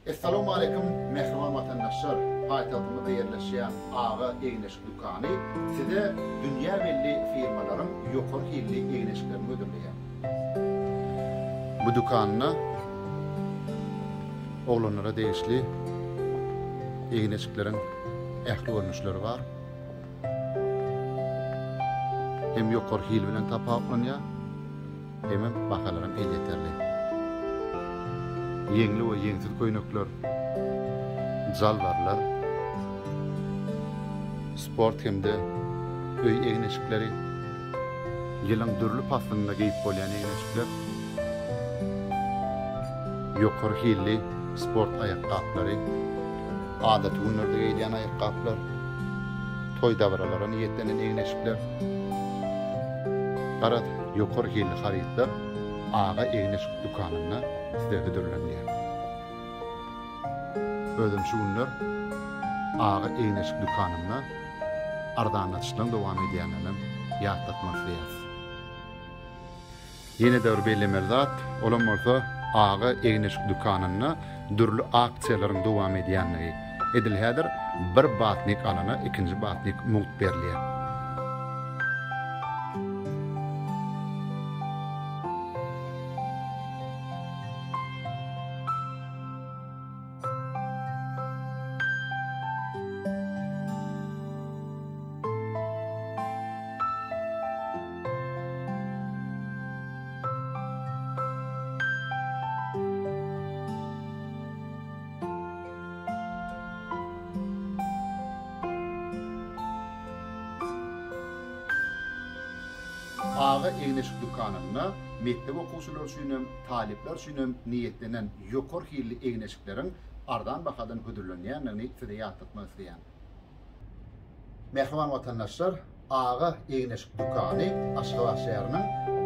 Esselamu aleyküm mehriban vatandaşlar. Paytahtımızda yerleşen Ağa Eğneşik Dükkanı size dünya belli firmaların yukarı hilli eğneşiklerini ödürleyen. Bu dükkanına oğlanlara değişli eğneşiklerin ehli görünüşleri var. Hem yukarı hil bilen tapaklanıyor, hem bakalarım el yeterli. Yengli ve yengsiz koynuklar, zalvarlar, sport hem de öy eğneşikleri, yılın dürlü paslığında giyip olayan eğneşikler, yukarı hilli sport ayakkabıları, adet günlerde giyilen ayakkabılar, toy davralara niyetlenen eğneşikler, qarat yukarı hilli xaritlar Ağa Eğneşik Dükkanına sizde ödürlenýär. Özüm şu günler Ağa Eğneşik Dükkanına ardanlatışdan devam edýänlerini ýatlatmak isleýäs. Yeni döwür bellemeli zat, olam bolsa Ağa Eğneşik Dükkanına dürli aksiýalaryň dowam edýänligi edilýärdir. Bir batnik alana ikinji batnik mult berilýär. Ağa Eğneşik Dükkanına mektep okuwçylar üçin, talipler üçin niyetlenen yukarı hilli eğneşiklerin ardan bakadan hödürlenýänini size ýatlatmak isleýän. Mehriban vatandaşlar, Ağa Eğneşik Dükkanı Aşgabat şäheriniň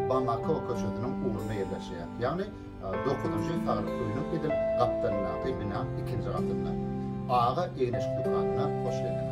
Bamako köşesiniň uğruna yerleşýär. Ýagny 9-njy Saryk öýüniň edip gapdanlagy bina 2-nji gatynda. Ağa Eğneşik Dükkanına hoş geldiniz.